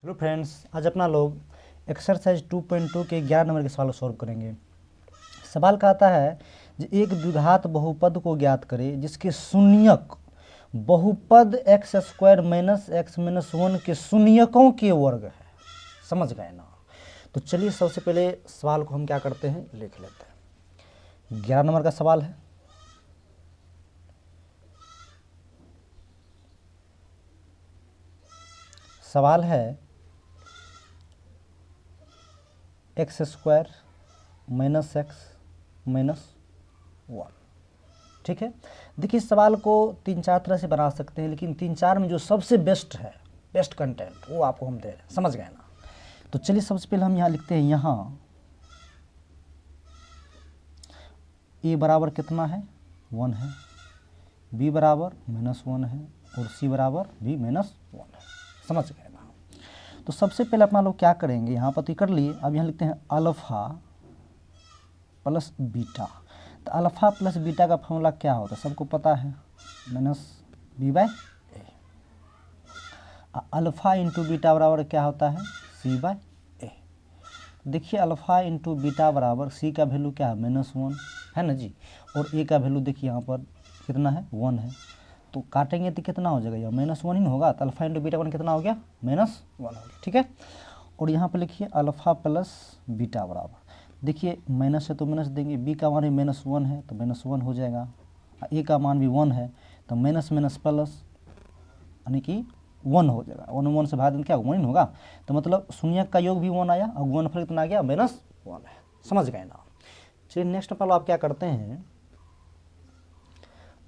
Hello friends, आज अपना लोग एक्सरसाइज 2.2 के 11 नंबर के सवाल सॉल्व करेंगे। सवाल कहता है कि एक द्विघात बहुपद को ज्ञात करें जिसके शून्यक बहुपद x square minus x minus 1 के शून्यकों के वर्ग है। समझ गए ना? तो चलिए सबसे पहले सवाल को हम क्या करते हैं, लिख लेते हैं। 11 नंबर का सवाल है। सवाल है x square minus x minus 1। ठीक है, देखिए सवाल को 3-4 तरह से बना सकते हैं, लेकिन 3-4 में जो सबसे बेस्ट है, बेस्ट कंटेंट, वो आपको हम दे रहे हैं। समझ गए ना? तो चलिए सबसे पहले हम यहाँ लिखते हैं, यहाँ ए बराबर कितना है, 1 है, बी बराबर -1 है और सी बराबर भी -1 है। समझ गए ना? तो सबसे पहले अपना लोग क्या करेंगे, यहाँ पर तो कर लिए, अब यहाँ लिखते हैं अल्फा प्लस बीटा। तो अल्फा प्लस बीटा का फॉर्मूला क्या होता है, सबको पता है, -b/a। अल्फा इंटू बीटा बराबर क्या होता है, c/a। देखिए अल्फा इंटू बीटा बराबर सी का वैल्यू क्या है, -1 है ना जी, और ए का वैल्यू देखिए यहाँ पर कितना है, 1 है। तो काटेंगे तो कितना हो जाएगा, -1 ही होगा। तो अल्फा इंटू बीटा 1 कितना हो गया, -1 हो गया। ठीक है, और यहाँ पर लिखिए अल्फा प्लस बीटा बराबर, देखिए माइनस है तो माइनस देंगे, बी का मान भी -1 है तो -1 हो जाएगा, ए का मान भी 1 है तो माइनस माइनस प्लस यानी कि 1 हो जाएगा। 1 से भाग देंगे क्या, 1 होगा। तो मतलब शून्यक का योग भी 1 आया और गुणनफल कितना आ गया, -1 है। समझ गए ना? चलिए नेक्स्ट पहले आप क्या करते हैं,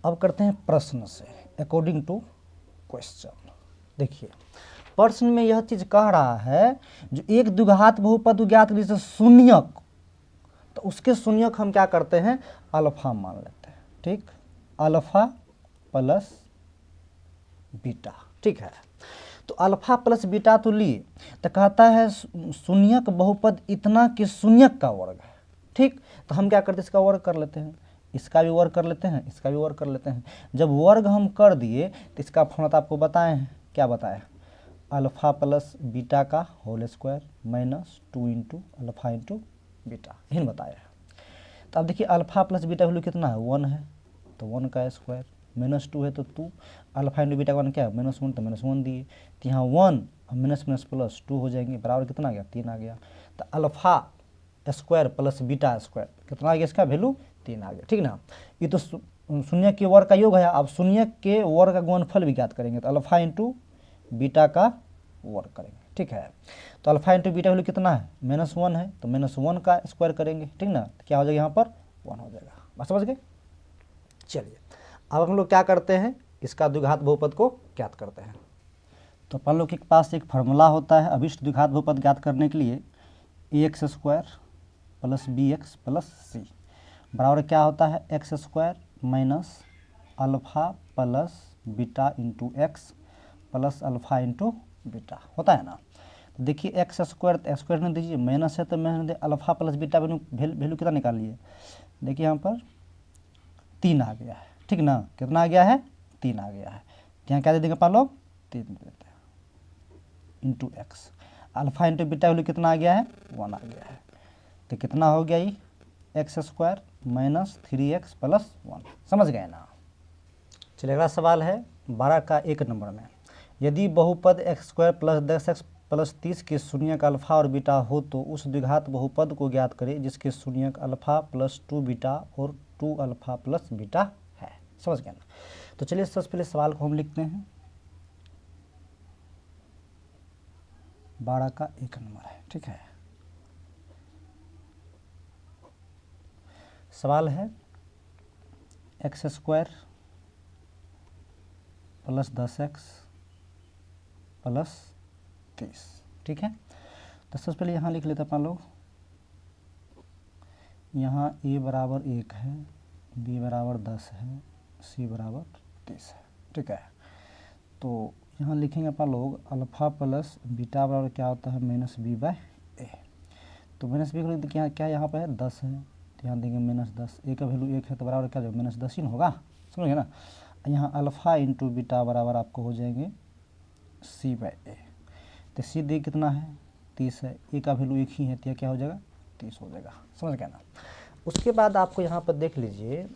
अब करते हैं प्रश्न से, अकॉर्डिंग टू क्वेश्चन। देखिए प्रश्न में यह चीज कह रहा है जो एक द्विघात बहुपद ज्ञात जैसे शून्यक, तो उसके शून्यक हम क्या करते हैं, अल्फा मान लेते हैं। ठीक, अल्फा प्लस बीटा। ठीक है, तो अल्फा प्लस बीटा तो लिए, तो कहता है शून्यक बहुपद इतना कि शून्यक का वर्ग है। ठीक, तो हम क्या करते हैं, इसका वर्ग कर लेते हैं, इसका भी वर्ग कर लेते हैं, इसका भी वर्ग कर लेते हैं। जब वर्ग हम कर दिए तो इसका फॉर्मूला आपको बताए हैं, क्या बताया, अल्फा प्लस बीटा का whole square -2 into alpha into beta, यही बताया है। तो अब देखिए अल्फा प्लस बीटा वैल्यू कितना है, 1 है तो 1 का स्क्वायर, -2 है तो 2, अल्फा इंटू बीटा का मान क्या है, -1 तो -1 दिए, तो यहाँ 1 और -+2 हो जाएंगे, बराबर कितना आ गया, 3 आ गया। तो alpha square plus beta square कितना आ गया, इसका वैल्यू 3 आ गया। ठीक ना? ये तो शून्य के वर्ग का योग है। अब शून्य के वर्ग का गुणनफल भी ज्ञात करेंगे, तो अल्फा इंटू बीटा का वर्ग करेंगे। ठीक है, तो अल्फा इंटू बीटा वैल्यू कितना है, -1 है तो -1 का स्क्वायर करेंगे। ठीक ना? तो क्या हो जाएगा, यहाँ पर 1 हो जाएगा। बस समझ गए? चलिए अब हम लोग क्या करते हैं, इसका द्विघात बहुपद को ज्ञात करते हैं। तो अपन लोग के पास एक फार्मूला होता है अभिष्ट द्विघात बहुपद ज्ञात करने के लिए, ax square plus bx plus C बराबर क्या होता है, x square minus alpha plus beta into x plus alpha into beta होता है ना। तो देखिए एक्स स्क्वायर स्क्वायर नहीं दीजिए, माइनस है तो माइनस दे, अल्फा प्लस बीटा वैल्यू कितना निकालिए, देखिए यहाँ पर 3 आ गया है। ठीक ना? कितना आ गया है, 3 आ गया है। यहाँ क्या दे देंगे अपन लोग, 3 दे देते हैं into x, alpha into beta value कितना आ गया है, 1 आ गया है। तो कितना हो गया ये, एक्स स्क्वायर -3x प्लस 1। समझ गए ना? चलिए अगला सवाल है 12 का 1 नंबर में, यदि बहुपद x square plus 10x plus 30 के शून्यक अल्फा और बीटा हो तो उस द्विघात बहुपद को ज्ञात करें जिसके शून्यक अल्फा प्लस 2 बीटा और 2 अल्फा प्लस बीटा है। समझ गए ना? तो चलिए सबसे पहले सवाल को हम लिखते हैं, 12 का 1 नंबर है। ठीक है, सवाल है x square plus 10x plus 30। ठीक है, तो सबसे पहले यहाँ लिख लेते हैं अपन लोग, यहाँ a बराबर 1 है, b बराबर 10 है, c बराबर 30 है। ठीक है, तो यहाँ लिखेंगे अपन लोग अल्फा प्लस बीटा बराबर क्या होता है, -b/a। तो -b को देखिए यहाँ क्या यहाँ पर है, 10 है तो यहाँ देंगे -10, a का वैल्यू 1 है तो बराबर क्या जाएगा, -10 ही होगा। समझिए ना? यहाँ अल्फा इंटू बीटा बराबर आपको हो जाएंगे c/a। तो सी डी कितना है 30 है, ए का वैल्यू एक ही है, तो क्या हो जाएगा 30 हो जाएगा। समझ गया ना। उसके बाद आपको यहाँ पर देख लीजिए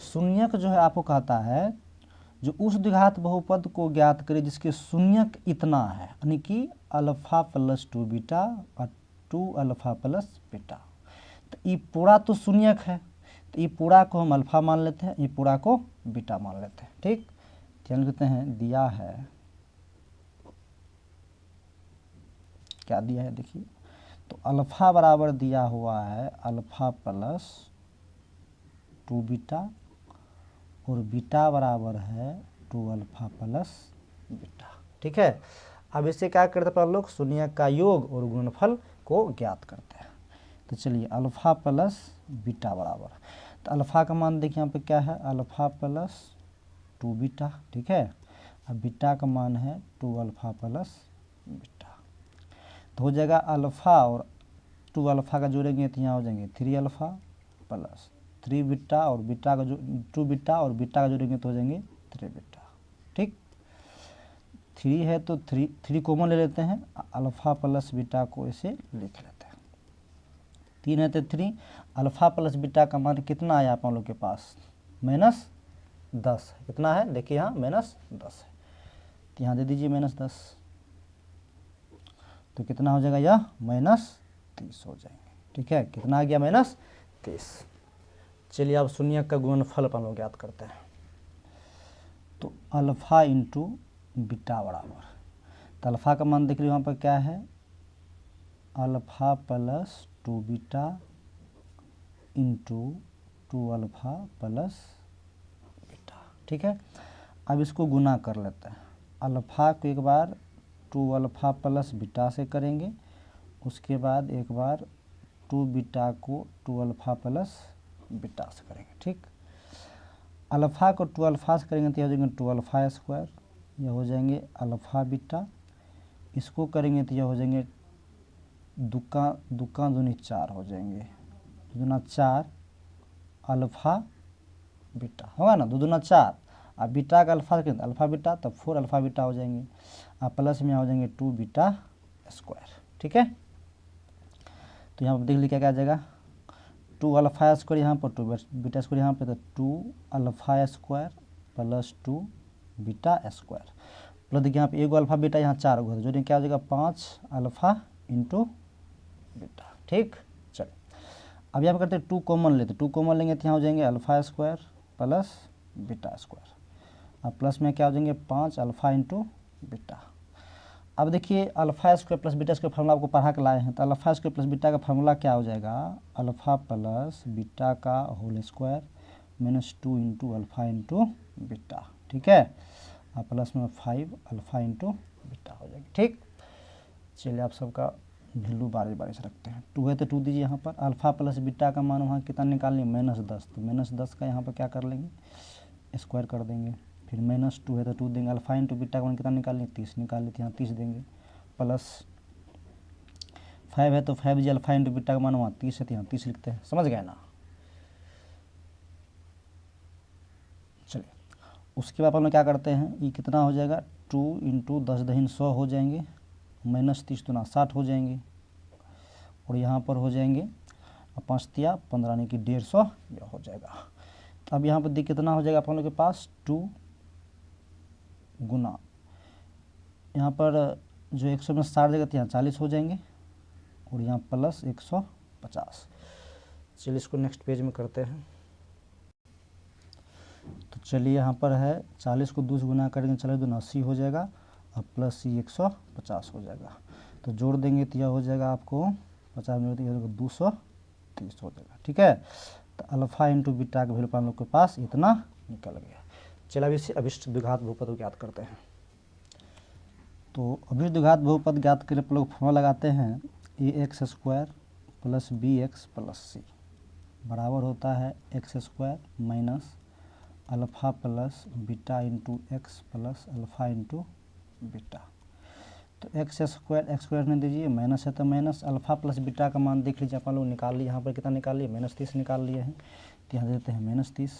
शून्यक जो है आपको कहता है जो उस द्विघात बहुपद को ज्ञात करे जिसके शून्यक इतना है, यानी कि अल्फा प्लस 2 बीटा और 2 अल्फा प्लस बीटा। तो ये पूरा तो शून्यक है, तो ये पूरा को हम अल्फा मान लेते हैं, ये पूरा को बीटा मान लेते हैं। ठीक, ध्यान देते हैं दिया है, क्या दिया है देखिए, तो अल्फा बराबर दिया हुआ है अल्फा प्लस 2 बीटा और बीटा बराबर है 2 अल्फा प्लस बीटा। ठीक है, अब इसे क्या करते हैं हम लोग, शून्यक का योग और गुणनफल को ज्ञात करते हैं। तो चलिए अल्फा प्लस बीटा बराबर, तो अल्फा का मान देखिए यहाँ पे क्या है अल्फा प्लस 2 बीटा। ठीक है, अब बीटा का मान है 2 अल्फा प्लस बीटा। तो हो जाएगा अल्फा और 2 अल्फा का जोड़ेंगे तो यहाँ हो जाएंगे 3 अल्फा प्लस 3 बीटा और बीटा का जो 2 बीटा और बीटा का जोड़ेंगे तो हो जाएंगे 3 बीटा। ठीक, 3 है तो 3 कॉमन ले लेते हैं, अल्फा प्लस बीटा को इसे लिख लेते हैं। 3 है तो 3 अल्फा प्लस बीटा का मान कितना आया आप लोग के पास -10 है। कितना है देखिए यहाँ -10 है, तो यहाँ दे दीजिए -10, तो कितना हो जाएगा यह -30 हो जाएंगे। ठीक है, कितना आ गया -30। चलिए अब शून्यक का गुणनफल अपन लोग ज्ञात करते हैं। तो अल्फा इंटू बीटा बराबर, तो अल्फा का मान देख लीजिए वहाँ पर क्या है alpha plus 2 beta into 2 alpha plus beta. ठीक है, अब इसको गुना कर लेते हैं, अल्फा को एक बार 2 अल्फा प्लस बीटा से करेंगे, उसके बाद एक बार 2 बीटा को 2 अल्फा प्लस बीटा से करेंगे। ठीक, अल्फा को 2 अल्फा से करेंगे तो यह हो जाएंगे 2 अल्फा स्क्वायर, यह हो जाएंगे अल्फा बीटा, इसको करेंगे तो यह हो जाएंगे दुक्का दूनी 4 हो जाएंगे, दूना 4 अल्फा बीटा होगा ना, दूना 4, अब बीटा का अल्फा करेंगे अल्फा बीटा तब 4 अल्फा बीटा हो जाएंगे, अब प्लस में हो जाएंगे 2 बीटा स्क्वायर। ठीक है, तो यहाँ पर देख लीजिए क्या क्या आ जाएगा 2 अल्फा स्क्वायर यहाँ पर 2 बीटा स्क्वायर यहाँ पे, तो 2 alpha square plus 2 beta square, plus देखिए यहाँ पे एगो अल्फा बीटा यहाँ 4 गो है, जो क्या हो जाएगा 5 अल्फा इंटू बीटा। ठीक, चलिए अब यहाँ पे करते हैं 2 कॉमन लेते, 2 कॉमन लेंगे तो यहाँ हो जाएंगे alpha square plus beta square, अब प्लस में क्या हो जाएंगे 5 अल्फा इंटू बीटा। अब देखिए alpha square plus beta square formula आपको पढ़ा के लाए हैं, तो अल्फा स्क्वायर प्लस बीटा का फार्मूला क्या हो जाएगा अल्फा प्लस बीटा का whole square -2 into alpha into beta. ठीक है, और प्लस में 5 अल्फा इंटू बीटा हो जाएगी। ठीक, चलिए आप सबका वैल्यू बारी बारी से रखते हैं, 2 है तो 2 दीजिए यहाँ पर, अल्फा प्लस बीटा का मान वहाँ कितना निकालनी -10, तो -10 का यहाँ पर क्या कर लेंगे स्क्वायर कर देंगे, फिर -2 है तो 2 देंगे, अल्फा इंटू बीटा का मान कितना निकाल लें 30 निकाल लेते हैं, यहाँ 30 देंगे, प्लस 5 है तो 5 जी अल्फा इंटू बीटा का मान वहाँ 30 है तो यहाँ 30 लिखते हैं। समझ गए ना। चलिए उसके बाद हम लोग क्या करते हैं, ये कितना हो जाएगा 2 इंटू 10 दहीन 100 हो जाएंगे, -30 तो ना 60 हो जाएंगे, और यहाँ पर हो जाएंगे 5 तिया 15 यानी कि 150 यह हो जाएगा। अब यहाँ पर देखिए कितना हो जाएगा आप लोग के पास 2 गुना यहाँ पर जो 100 में 60 देगा तो यहाँ 40 हो जाएंगे, और यहाँ प्लस 150। चलिए इसको नेक्स्ट पेज में करते हैं। तो चलिए यहाँ पर है 40 को 2 से गुना करेंगे, चलिए 2 80 हो जाएगा, और प्लस ये 150 हो जाएगा, तो जोड़ देंगे तो यह हो जाएगा आपको 50 में 230 हो जाएगा। ठीक है, तो अल्फा इंटू बीटा का वैल्यू हम लोग के पास इतना निकल गया। चलिए अब इसे अभिष्ट द्विघात बहुपद को ज्ञात करते हैं। तो अभिष्ट द्विघात बहुपद ज्ञात के लिए हम लोग फॉर्मूला लगाते हैं ax square plus bx plus c बराबर होता है x square minus alpha plus beta into x plus alpha into beta. तो एक्स स्क्वायर ने दीजिए, माइनस है तो माइनस, अल्फ़ा प्लस बीटा का मान देख लीजिए अपन लोग निकाल लिए, यहाँ पर कितना निकाल लिए -30 निकाल लिए हैं, तो यहाँ देते हैं -30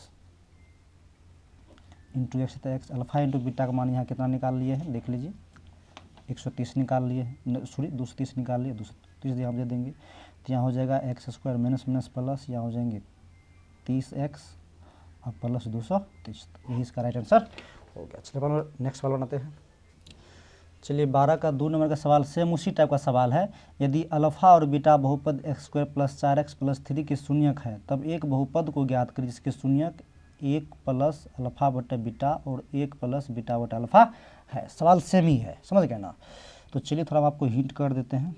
इंटू एक्स, तो एक्स अल्फ़ा इंटू बीटा का मान यहाँ कितना निकाल लिए हैं देख लीजिए 130 निकाल लिए, सॉरी 230 निकाल लिए, 230 यहाँ दे देंगे, तो यहाँ हो जाएगा x square minus minus plus, यहाँ हो जाएंगे 30x और प्लस 230। यही इसका राइट आंसर हो गया। चलिए अपन नेक्स्ट सवाल बनाते हैं। चलिए 12 का 2 नंबर का सवाल सेम उसी टाइप का सवाल है। यदि अल्फा और बीटा बहुपद x square plus 4x plus 3 के शून्यक है, तब एक बहुपद को ज्ञात करें जिसके शून्यक 1 प्लस अल्फा बटे बीटा और 1 प्लस बीटा बटे अल्फा है। सवाल सेम ही है, समझ गए ना। तो चलिए थोड़ा हम आपको हिंट कर देते हैं।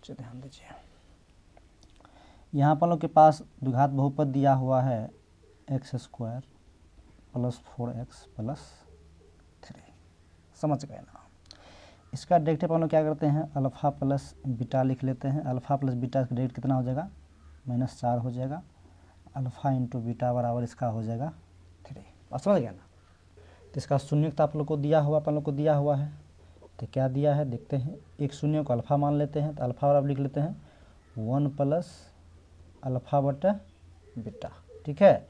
चलिए ध्यान दीजिए, यहाँ पर लोग के पास द्विघात बहुपद दिया हुआ है x square plus 4x plus 3, समझ गए ना। इसका डायरेक्ट अपन लोग क्या करते हैं, अल्फ़ा प्लस बीटा लिख लेते हैं। अल्फ़ा प्लस बीटा का डायरेक्ट कितना हो जाएगा, -4 हो जाएगा। अल्फ़ा इंटू बीटा बराबर इसका हो जाएगा 3। और समझ गया ना। तो इसका शून्यक आप लोग को दिया हुआ, अपन लोग को दिया हुआ है, तो क्या दिया है देखते हैं। एक शून्य को अल्फ़ा मान लेते हैं, तो अल्फ़ा बराबर लिख लेते हैं 1 प्लस अल्फ़ा बटे बीटा, ठीक है।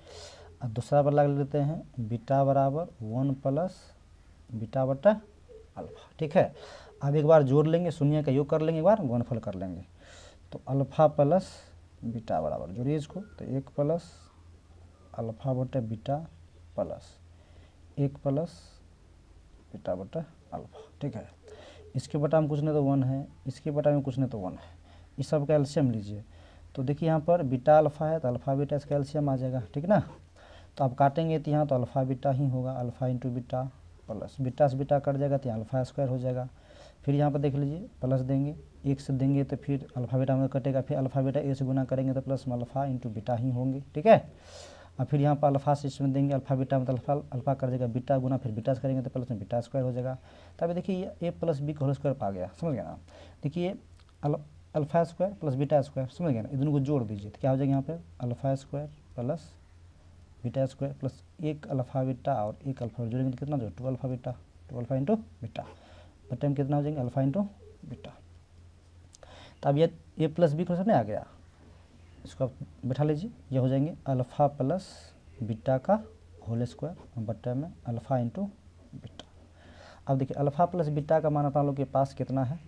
और दूसरा पर लगा लेते हैं बीटा बराबर 1 प्लस बीटा बटा अल्फ़ा, ठीक है। अब एक बार जोड़ लेंगे, शून्य का योग कर लेंगे, एक बार गुणनफल कर लेंगे। तो अल्फ़ा प्लस बीटा बराबर, जोड़िए इसको, तो 1 प्लस अल्फ़ा बटे बीटा प्लस 1 प्लस बीटा बटे अल्फ़ा, ठीक है। इसके बटा में कुछ नहीं तो 1 है, इसके बटा में कुछ नहीं तो 1 है। इस सब का एलसीएम लीजिए, तो देखिए यहाँ पर बीटा अल्फ़ा है तो अल्फ़ा बीटा इसका एलसीएम आ जाएगा, ठीक ना। तो आप काटेंगे तो यहाँ तो अल्फ़ा बीटा ही होगा, alpha into beta plus beta से बीटा कट जाएगा तो यहाँ अल्फ़ा स्क्वायर हो जाएगा। फिर यहाँ पर देख लीजिए प्लस देंगे, 1 से देंगे तो फिर अल्फ़ा बीटा में कटेगा, फिर अल्फ़ा बीटा ए से गुना करेंगे तो प्लस में अल्फ़ा इंटू बीटा ही होंगे, ठीक है। और फिर यहाँ पर अल्फ़ा से इसमें देंगे, अल्फ़ा बीटा में तो अल्फ़ा कर देगा, बीटा गुना फिर बीटा से करेंगे तो प्लस में बीटा स्क्वायर हो जाएगा। तब देखिए ये a प्लस बी का होल स्क्वायर पा गया, समझ गया ना। देखिए alpha square plus beta square, समझ गया ना। इन दोनों को जोड़ दीजिए तो क्या हो जाएगा यहाँ पे alpha square plus beta square plus 1 alpha beta और 1 अल्फ़ा जोड़ेंगे तो कितना हो जाएगा 2 alpha beta, 2 alpha into beta, बटे में कितना हो जाएंगे अल्फ़ा इंटू बीटा। तो अब ये a प्लस बी क्वेश्चन नहीं आ गया, इसको आप बैठा लीजिए, ये हो जाएंगे अल्फ़ा प्लस बीटा का होल स्क्वायर बटे में अल्फ़ा इंटू बीटा। अब देखिए अल्फ़ा प्लस बीटा का मान अपन लोग के पास कितना है,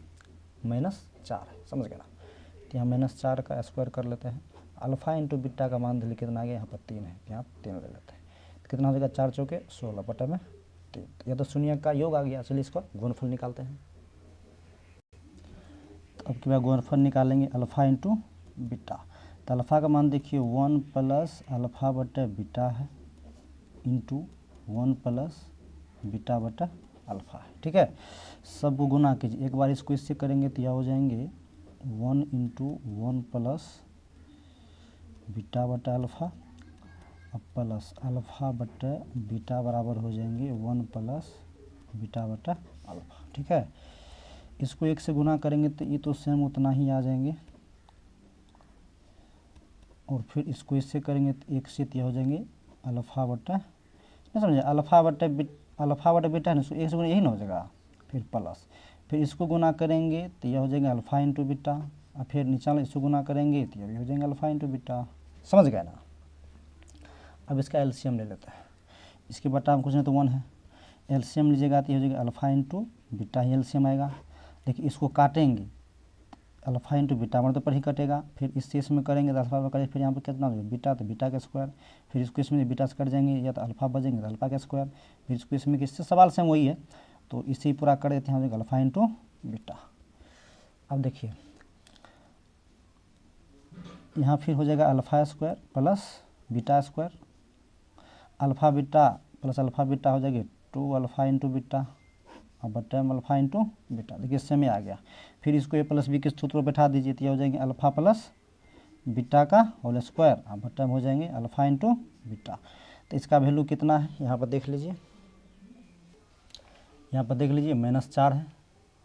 -4 है, समझ गया ना। तो यहाँ -4 का स्क्वायर कर लेते हैं। अल्फ़ा इंटू बीटा का मान कितना आ गया, यहाँ पर 3 है, यहाँ 3 ले लेते हैं। तो कितना हो जाएगा 4 चौके 16 बटे में 3। तो यह तो शून्य का योग आ गया। चलिए इसका गुणनफल निकालते हैं। तो अब की बार गुणनफल निकालेंगे अल्फ़ा इंटू बीटा। तो अल्फ़ा का मान देखिए 1 प्लस अल्फ़ा बटे बीटा है इंटू 1 प्लस बीटा बटा अल्फ़ा है, ठीक है। सबको गुना कीजिए, एक बार इसको इससे करेंगे तो यह हो जाएंगे 1 इंटू 1 प्लस बीटा बटा अल्फ़ा और प्लस अल्फ़ा बटे बीटा बराबर हो जाएंगे 1 प्लस बीटा बटा अल्फ़ा, ठीक है। इसको 1 से गुना करेंगे तो ये तो सेम उतना ही आ जाएंगे, और फिर इसको इससे करेंगे तो 1 से यह हो जाएंगे अल्फ़ा बटे, नहीं समझे, अल्फ़ा बटे बीटा है ना, 1 से गुना यही ना हो जाएगा, फिर प्लस, फिर इसको गुना करेंगे तो यह हो जाएगा अल्फ़ा इंटू बीटा, और फिर नीचे वाला इसको गुना करेंगे तो यह भी हो जाएंगे अल्फ़ा इंटू बीटा, समझ गए ना। अब इसका एलसीएम ले लेते हैं। इसके बटा में कुछ नहीं तो 1 है, एलसीएम लीजिएगा तो ये हो जाएगा अल्फ़ा इंटू बीटा ही एलसीएम आएगा। देखिए इसको काटेंगे, अल्फ़ा इंटू बीटा मतलब पर ही कटेगा, फिर इससे इसमें करेंगे तो अल्फ़ा करेंगे, फिर यहाँ पर कितना हो जाएगा बीटा, तो बीटा का स्क्वायर, फिर इसको इसमें बीटा से कट जाएंगे या तो अल्फ़ा बचेंगे तो अल्फ़ा का स्क्वायर, फिर इसको इसमें किससे सवाल सेम वही है, तो इसे पूरा कर देते हैं, हो जाएगा अल्फ़ा इंटू बीटा। अब देखिए यहाँ फिर हो जाएगा alpha square plus beta square, alpha beta plus alpha beta हो जाएगी 2 अल्फ़ा इंटू बीटा और बटे में अल्फ़ा इंटू बीटा। देखिए इससे में आ गया, फिर इसको a प्लस बी के सूत्र पर बैठा दीजिए तो ये हो जाएंगे अल्फ़ा प्लस बीटा का होल स्क्वायर और बटे में हो जाएंगे अल्फ़ा इंटू बीटा। तो इसका वैल्यू कितना है यहाँ पर देख लीजिए, यहाँ पर देख लीजिए -4 है,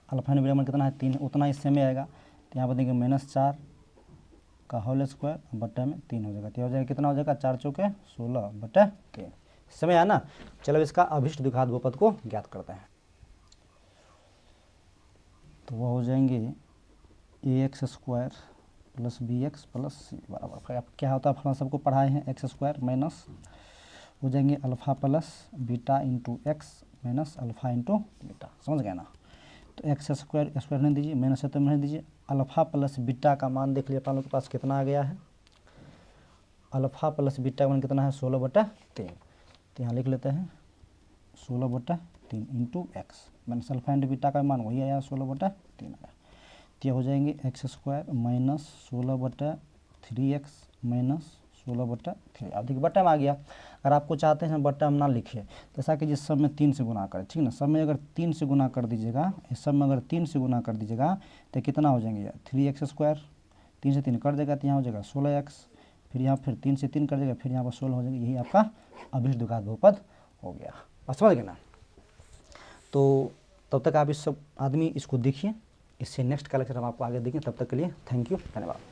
अल्फ़ा इंटू बीटा में कितना है 3, उतना इससे में आएगा। तो यहाँ पर देखिए -4 का होल स्क्वायर बटे में 3 हो जाएगा, तो हो जाएगा कितना हो जाएगा 4 चौके 16 बटे 3, समय है ना। चलो इसका अभिष्ट द्विघात बहुपद को ज्ञात करते हैं। तो वह हो जाएंगे ax square plus bx plus c बराबर, अब क्या होता है अपना सबको पढ़ाए हैं, एक्स स्क्वायर माइनस हो जाएंगे alpha plus beta into x minus alpha into beta, समझ गए ना। तो एक्स स्क्वायर स्क्वायर रहने दीजिए, माइनस है तो रहने दीजिए। अल्फ़ा प्लस बीटा का मान देख लिया आप लोग के पास कितना आ गया है, अल्फ़ा प्लस बीटा का मान कितना है 16/3, तो यहाँ लिख लेते हैं 16/3 into x minus alpha into beta का मान वही आया 16/3 आया। तो ये हो जाएंगे x square minus 16/3 x minus 16/3। अब देखिए बट्टा में आ गया। अगर आपको चाहते हैं बट्टा में ना लिखिए तो ऐसा कीजिए सब में 3 से गुना करें, ठीक ना। सब में अगर 3 से गुना कर दीजिएगा, इस सब में अगर 3 से गुना कर दीजिएगा तो कितना हो जाएंगे 3x स्क्वायर, 3 से 3 कर देगा तो यहाँ हो जाएगा 16x, फिर यहाँ फिर 3 से 3 कर देगा, फिर यहाँ पर 16 हो जाएगा। यही आपका अभिष्ट द्विघात बहुपद हो गया, बस समझ गए ना। तो तब तक आप इस सब आदमी इसको देखिए, इससे नेक्स्ट का लेक्चर हम आपको आगे देखें। तब तक के लिए थैंक यू, धन्यवाद।